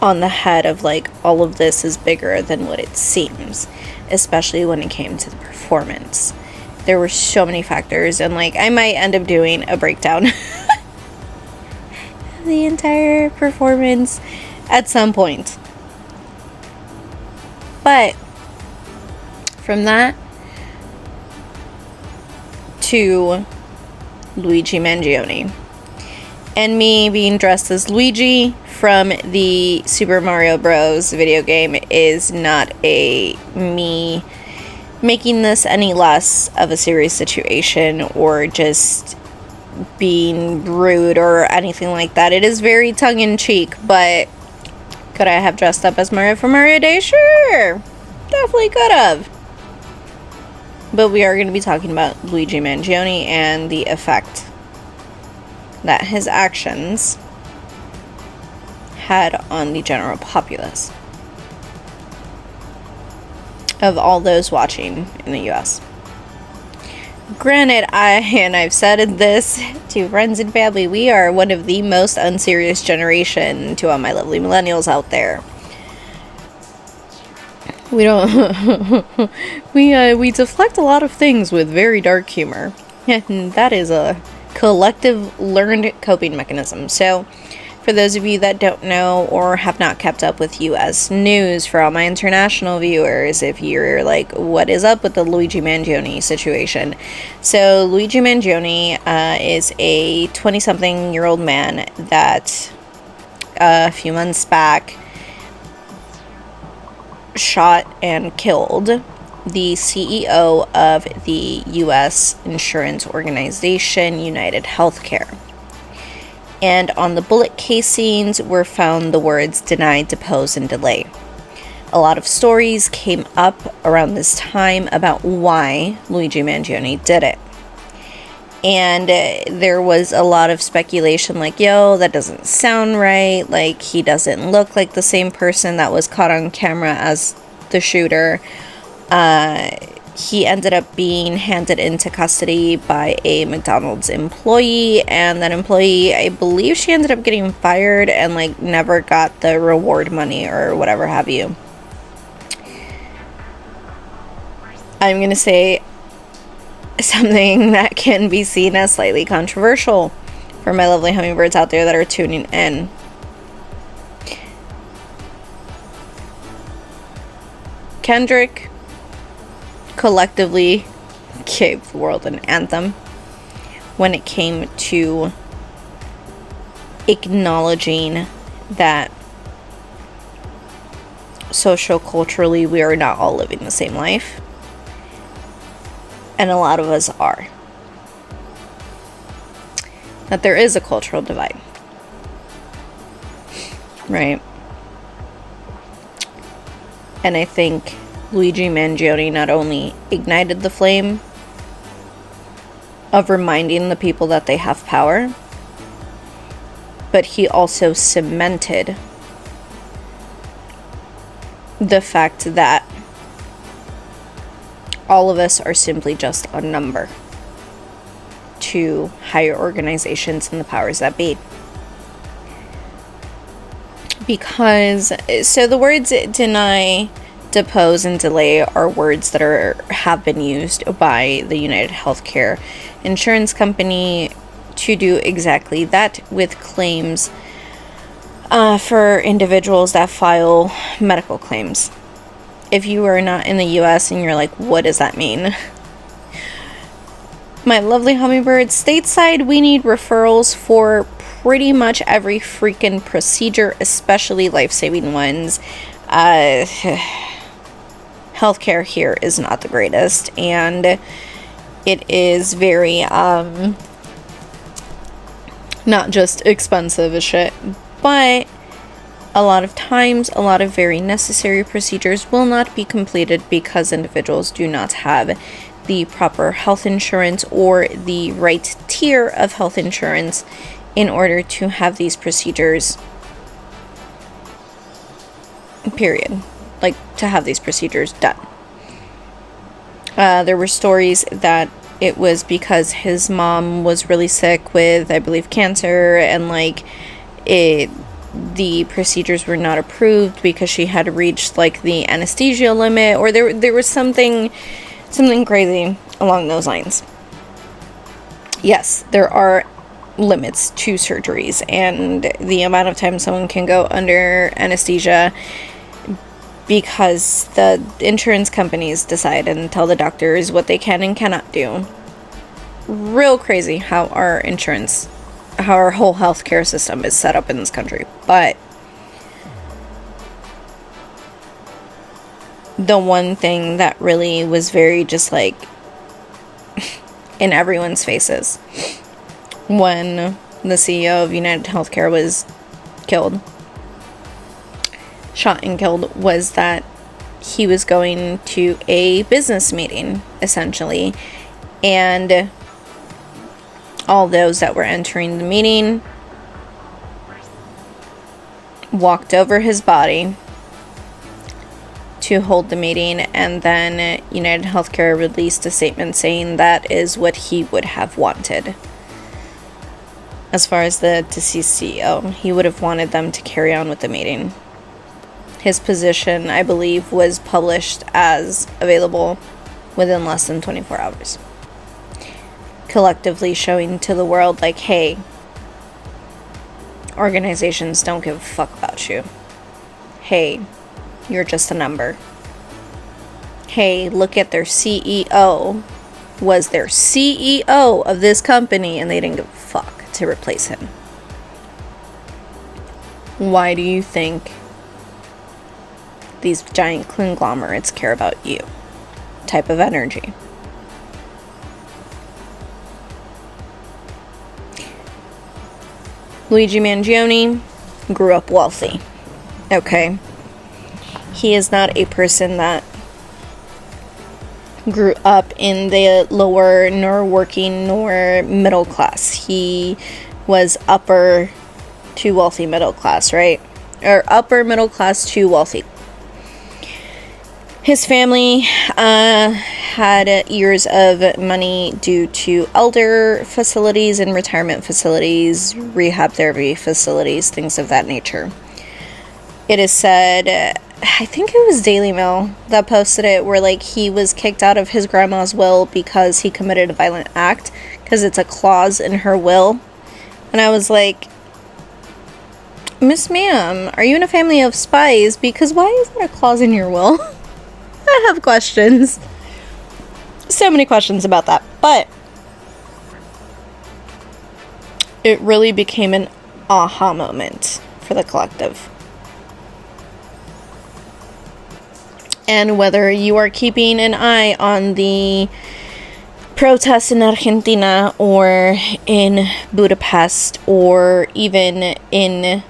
on the head of like all of this is bigger than what it seems, especially when it came to the performance. There were so many factors, and like I might end up doing a breakdown of the entire performance at some point. But from that to Luigi Mangione and me being dressed as Luigi from the Super Mario Bros. Video game is not me making this any less of a serious situation or just being rude or anything like that. It is very tongue-in-cheek, but could I have dressed up as Mario for Mario Day? Sure! Definitely could have. But we are going to be talking about Luigi Mangione and the effect that his actions had on the general populace of all those watching in the US. Granted, I've said this to friends and family, we are one of the most unserious generation to all my lovely millennials out there. We don't we deflect a lot of things with very dark humor. And that is a collective learned coping mechanism. So for those of you that don't know or have not kept up with US news, for all my international viewers, if you're like, what is up with the Luigi Mangione situation? So Luigi Mangione is a 20-something-year-old man that a few months back shot and killed the CEO of the US insurance organization United Healthcare. And on the bullet casings were found the words "deny, depose, and delay." A lot of stories came up around this time about why Luigi Mangione did it. And there was a lot of speculation like, yo, that doesn't sound right. Like, he doesn't look like the same person that was caught on camera as the shooter. He ended up being handed into custody by a McDonald's employee, and that employee, I believe she ended up getting fired and like never got the reward money or whatever have you. I'm gonna say something that can be seen as slightly controversial for my lovely hummingbirds out there that are tuning in. Kendrick collectively gave the world an anthem when it came to acknowledging that socio-culturally we are not all living the same life, and a lot of us are. That there is a cultural divide, right? And I think Luigi Mangione not only ignited the flame of reminding the people that they have power, but he also cemented the fact that all of us are simply just a number to higher organizations and the powers that be. Because, so the words deny, depose, and delay are words that have been used by the United Healthcare insurance company to do exactly that with claims for individuals that file medical claims. If you are not in the US and you're like, what does that mean? My lovely hummingbirds, stateside, we need referrals for pretty much every freaking procedure, especially life-saving ones. Healthcare here is not the greatest, and it is very, not just expensive as shit, but a lot of times, a lot of very necessary procedures will not be completed because individuals do not have the proper health insurance or the right tier of health insurance in order to have these procedures, period. Like, to have these procedures done. There were stories that it was because his mom was really sick with, I believe, cancer, and like the procedures were not approved because she had reached like the anesthesia limit, or there was something crazy along those lines. Yes, there are limits to surgeries and the amount of time someone can go under anesthesia, because the insurance companies decide and tell the doctors what they can and cannot do. Real crazy how our whole healthcare system is set up in this country. But the one thing that really was very just like in everyone's faces when the CEO of United Healthcare was shot and killed, was that he was going to a business meeting, essentially, and all those that were entering the meeting walked over his body to hold the meeting, and then United Healthcare released a statement saying that is what he would have wanted. As far as the deceased CEO, he would have wanted them to carry on with the meeting. His position, I believe, was published as available within less than 24 hours. Collectively showing to the world, like, hey, organizations don't give a fuck about you. Hey, you're just a number. Hey, look at their CEO. Was their CEO of this company, and they didn't give a fuck to replace him. Why do you think these giant conglomerates care about you? Type of energy. Luigi Mangione grew up wealthy. Okay. He is not a person that grew up in the lower nor working nor middle class. He was upper to wealthy middle class, right? Or upper middle class to wealthy. His family had years of money due to elder facilities and retirement facilities, rehab therapy facilities, things of that nature. It is said, I think it was Daily Mail that posted it, where like he was kicked out of his grandma's will because he committed a violent act, because it's a clause in her will. And I was like, Miss Ma'am, are you in a family of spies? Because why is there a clause in your will? I have questions. So many questions about that. But it really became an aha moment for the collective. And whether you are keeping an eye on the protests in Argentina or in Budapest or even in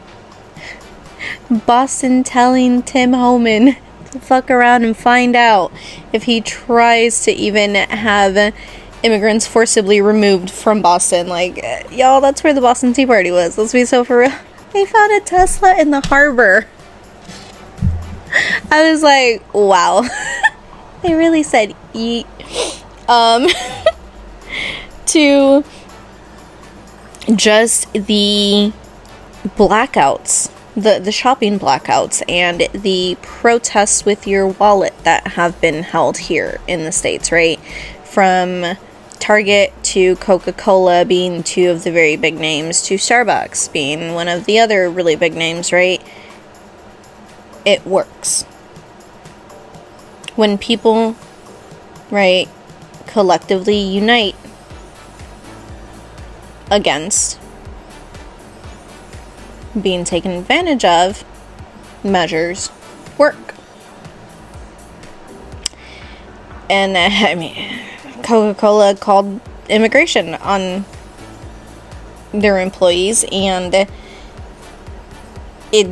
Boston, telling Tim Homan to fuck around and find out if he tries to even have immigrants forcibly removed from Boston. Like, y'all, that's where the Boston Tea Party was. Let's be so for real. They found a Tesla in the harbor. I was like, wow. They really said eat. To just the blackouts, the shopping blackouts, and the protests with your wallet that have been held here in the States, right? From Target to Coca-Cola being two of the very big names, to Starbucks being one of the other really big names, right? It works. When people, right, collectively unite against being taken advantage of, measures work. And I mean, Coca-Cola called immigration on their employees, and it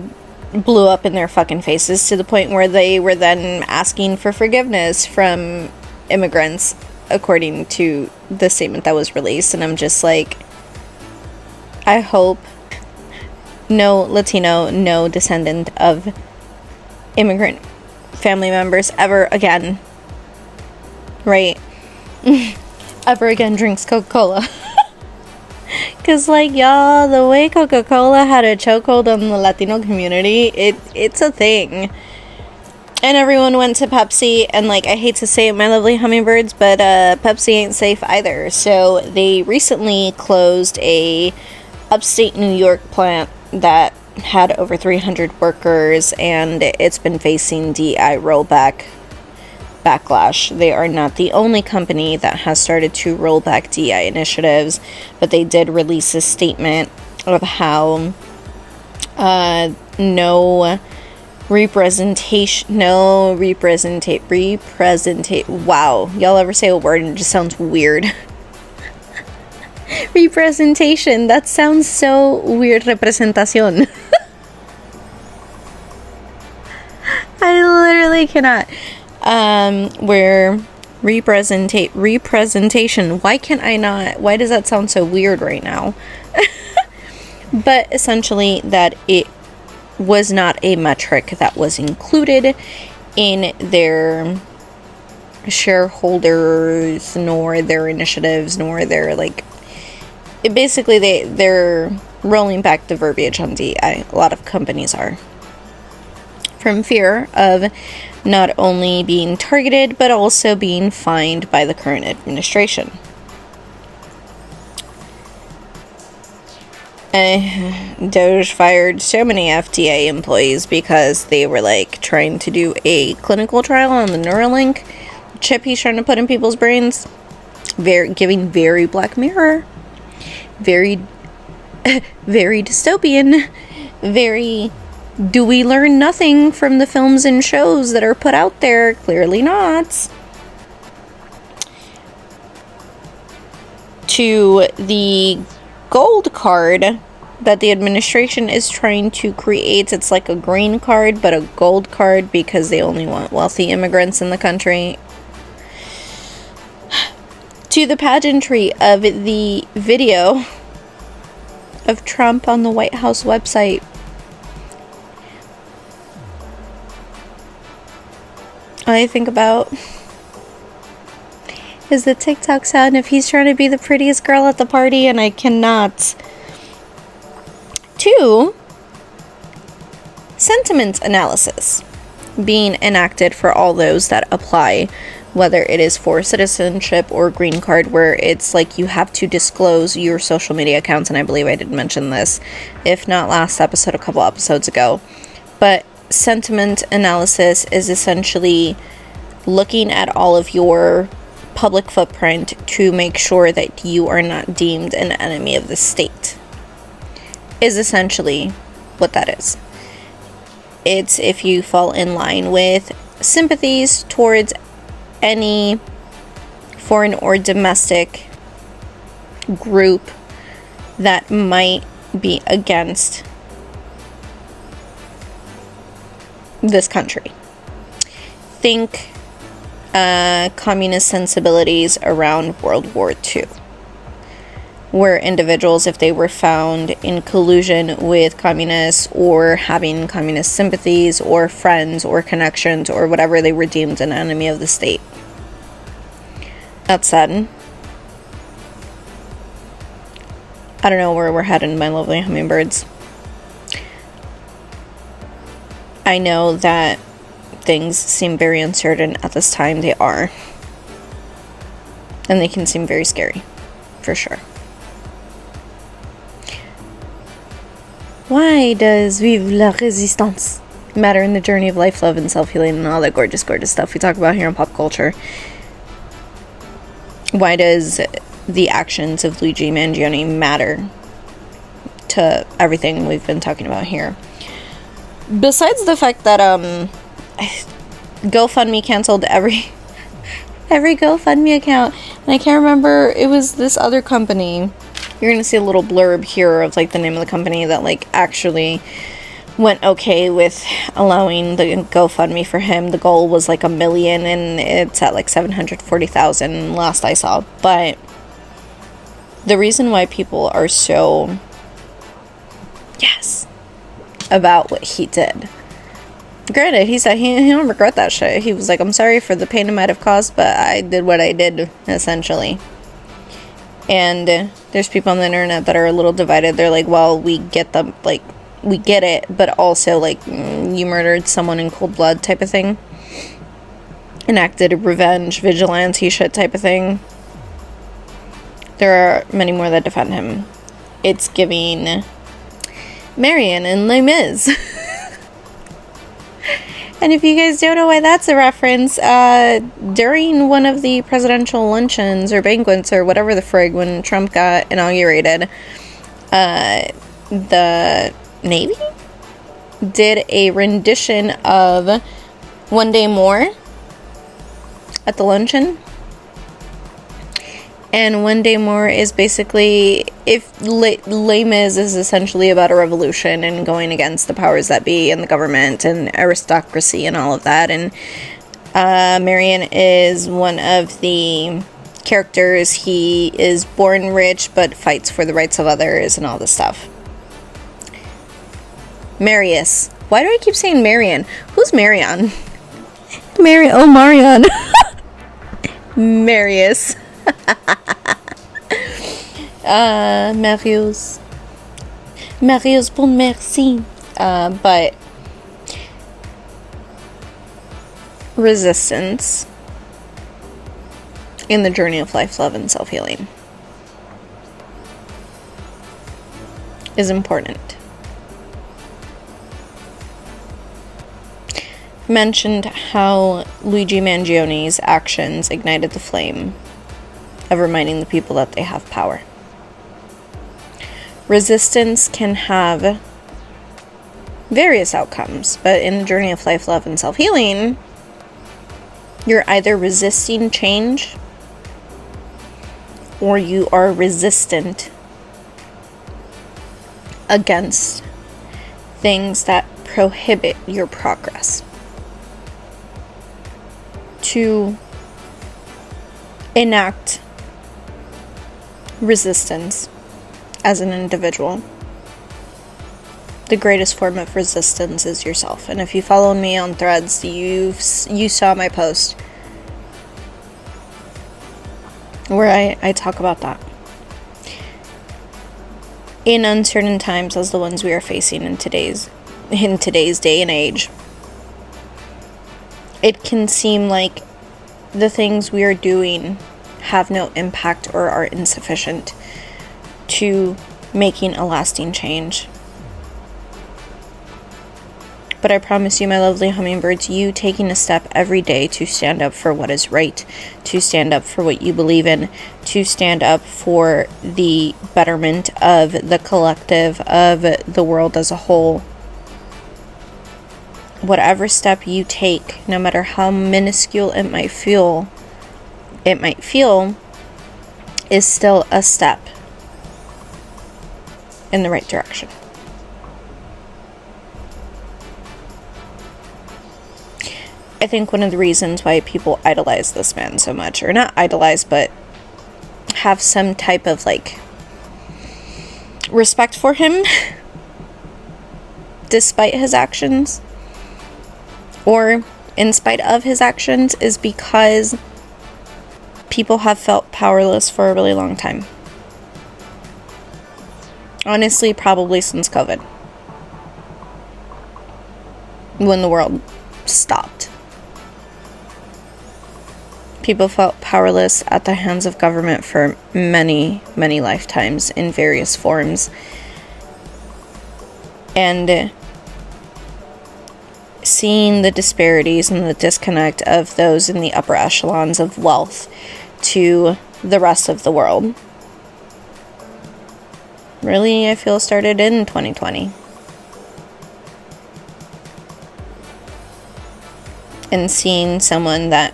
blew up in their fucking faces to the point where they were then asking for forgiveness from immigrants, according to the statement that was released. And I'm just like, I hope no Latino, no descendant of immigrant family members ever again, right, ever again drinks Coca-Cola. Cause like y'all, the way Coca-Cola had a chokehold on the Latino community, it's a thing. And everyone went to Pepsi, and like, I hate to say it, my lovely hummingbirds, but Pepsi ain't safe either. So they recently closed a upstate New York plant that had over 300 workers, and it's been facing DI backlash. They are not the only company that has started to roll back DI initiatives, but they did release a statement of how wow, y'all ever say a word and it just sounds weird? Representation, that sounds so weird. Representación. I literally cannot. Where representation, why can't I not, why does that sound so weird right now? But essentially that it was not a metric that was included in their shareholders, nor their initiatives, nor their, like, basically they're rolling back the verbiage on DEI. A lot of companies are, from fear of not only being targeted but also being fined by the current administration. Doge fired so many FDA employees because they were like trying to do a clinical trial on the Neuralink chip he's trying to put in people's brains. Giving very Black Mirror, very dystopian, very, do we learn nothing from the films and shows that are put out there? Clearly not. To the gold card that the administration is trying to create. It's like a green card, but a gold card because they only want wealthy immigrants in the country. To the pageantry of the video of Trump on the White House website. All I think about is the TikTok sound if he's trying to be the prettiest girl at the party, and I cannot. 2, sentiment analysis being enacted for all those that apply, whether it is for citizenship or green card, where it's like you have to disclose your social media accounts, and I believe I did mention this, if not last episode, a couple episodes ago. But sentiment analysis is essentially looking at all of your public footprint to make sure that you are not deemed an enemy of the state, is essentially what that is. It's if you fall in line with sympathies towards any foreign or domestic group that might be against this country. Think communist sensibilities around World War II, where individuals, if they were found in collusion with communists or having communist sympathies or friends or connections or whatever, they were deemed an enemy of the state. That said, I don't know where we're headed, my lovely hummingbirds. I know that things seem very uncertain at this time. They are. And they can seem very scary, for sure. Why does Vive La Resistance matter in the journey of life, love, and self-healing, and all that gorgeous, gorgeous stuff we talk about here on pop culture? Why does the actions of Luigi Mangione matter to everything we've been talking about here? Besides the fact that GoFundMe canceled every GoFundMe account, and I can't remember, it was this other company. You're gonna see a little blurb here of like the name of the company that like actually went okay with allowing the GoFundMe for him. The goal was like 1 million, and it's at like 740,000 last I saw. But the reason why people are so about what he did, granted, he said he don't regret that shit. He was like, I'm sorry for the pain it might have caused, but I did what I did, essentially. And there's people on the internet that are a little divided. They're like, well, we get it, but also, like, you murdered someone in cold blood type of thing. Enacted a revenge, vigilante shit type of thing. There are many more that defend him. It's giving Marion and Les Mis. And if you guys don't know why that's a reference, during one of the presidential luncheons or banquets or whatever the frig when Trump got inaugurated, the Navy did a rendition of One Day More at the luncheon. And One Day More is basically, if Les Mis is essentially about a revolution and going against the powers that be and the government and aristocracy and all of that. And Marion is one of the characters. He is born rich but fights for the rights of others and all this stuff. Marius. Why do I keep saying Marion? Who's Marion? Marion. Marius. Marius bon merci. But resistance in the journey of life, love, and self-healing is important. Mentioned how Luigi Mangioni's actions ignited the flame of reminding the people that they have power. Resistance can have various outcomes, but in the journey of life, love, and self-healing, you're either resisting change or you are resistant against things that prohibit your progress. To enact resistance as an individual, the greatest form of resistance is yourself. And if you follow me on Threads, you saw my post where I talk about that. In uncertain times as the ones we are facing in today's day and age, it can seem like the things we are doing have no impact or are insufficient to making a lasting change. But I promise you, my lovely hummingbirds, you taking a step every day to stand up for what is right, to stand up for what you believe in, to stand up for the betterment of the collective, of the world as a whole. Whatever step you take, no matter how minuscule it might feel, is still a step in the right direction. I think one of the reasons why people idolize this man so much, or not idolize, but have some type of, like, respect for him, despite his actions, or in spite of his actions, is because people have felt powerless for a really long time. Honestly, probably since COVID, when the world stopped. People felt powerless at the hands of government for many, many lifetimes in various forms. And seeing the disparities and the disconnect of those in the upper echelons of wealth to the rest of the world, really, I feel, started in 2020. And seeing someone that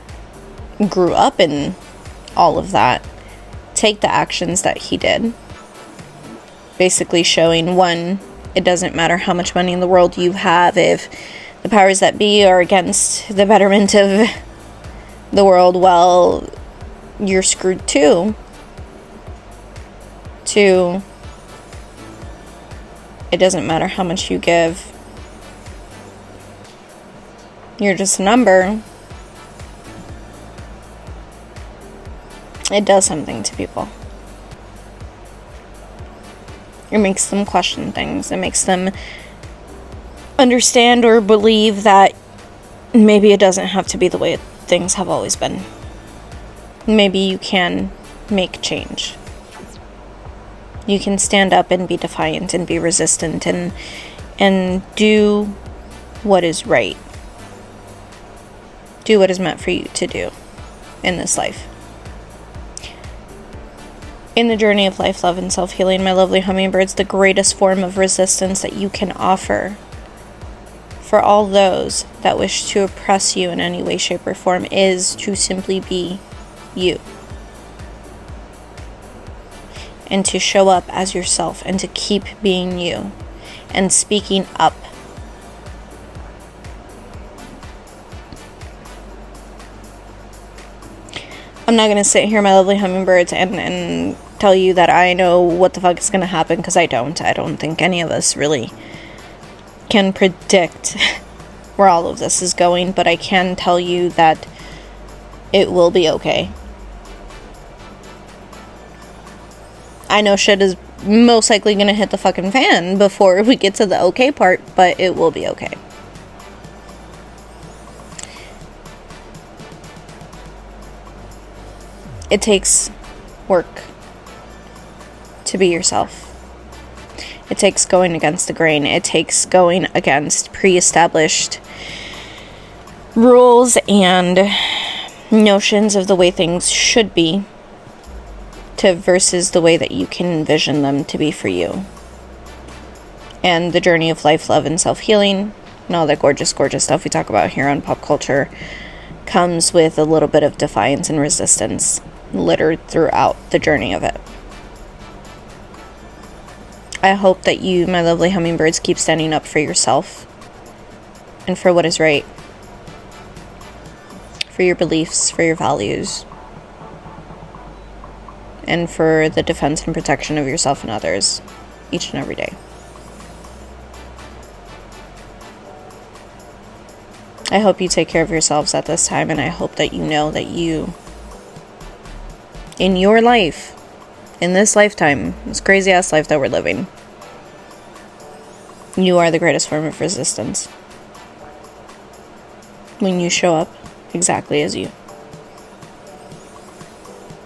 grew up in all of that take the actions that he did, basically showing, one, it doesn't matter how much money in the world you have, if the powers that be are against the betterment of the world, well, you're screwed too. Two, it doesn't matter how much you give, you're just a number. It does something to people. It makes them question things. It makes them understand or believe that maybe it doesn't have to be the way things have always been. Maybe you can make change. You can stand up and be defiant and be resistant and do what is right. Do what is meant for you to do in this life. In the journey of life, love, and self-healing, my lovely hummingbirds, the greatest form of resistance that you can offer for all those that wish to oppress you in any way, shape, or form is to simply be you. And to show up as yourself and to keep being you and speaking up. I'm not going to sit here, my lovely hummingbirds, and tell you that I know what the fuck is going to happen, because I don't. I don't think any of us really can predict where all of this is going, but I can tell you that it will be okay. I know shit is most likely going to hit the fucking fan before we get to the okay part, but it will be okay. It takes work to be yourself. It takes going against the grain. It takes going against pre-established rules and notions of the way things should be to versus the way that you can envision them to be for you. And the journey of life, love, and self-healing, and all that gorgeous, gorgeous stuff we talk about here on Pop Culture comes with a little bit of defiance and resistance littered throughout the journey of it. I hope that you, my lovely hummingbirds, keep standing up for yourself and for what is right, for your beliefs, for your values, and for the defense and protection of yourself and others each and every day. I hope you take care of yourselves at this time, and I hope that you know that you, in your life, in this lifetime, this crazy ass life that we're living, you are the greatest form of resistance. When you show up exactly as you.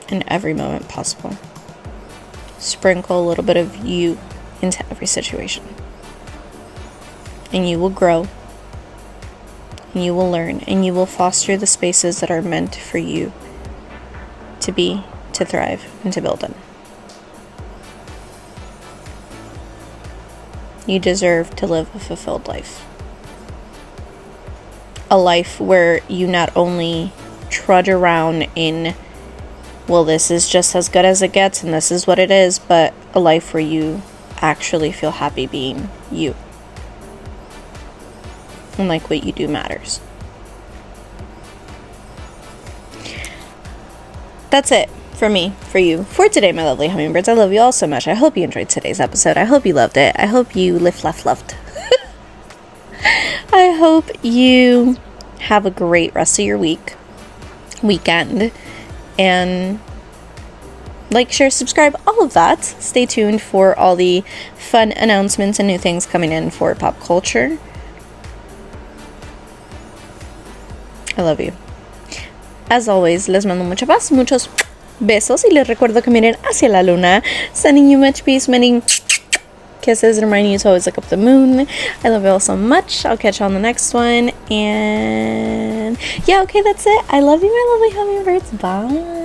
In every moment possible. Sprinkle a little bit of you into every situation. And you will grow. And you will learn. And you will foster the spaces that are meant for you to be, to thrive, and to build in. You deserve to live a fulfilled life. A life where you not only trudge around in, well, this is just as good as it gets and this is what it is, but a life where you actually feel happy being you. And like what you do matters. That's it for me, for you, for today, my lovely hummingbirds. I love you all so much. I hope you enjoyed today's episode. I hope you loved it. I hope you loved. I hope you have a great rest of your weekend, and like, share, subscribe, all of that. Stay tuned for all the fun announcements and new things coming in for Pop Culture. I love you. As always, les mando mucha paz, muchos besos, y les recuerdo que miren hacia la luna. Sending you much peace, many kisses, and reminding you to always look up the moon. I love you all so much. I'll catch you on the next one. And yeah, okay, that's it. I love you, my lovely hummingbirds. Bye.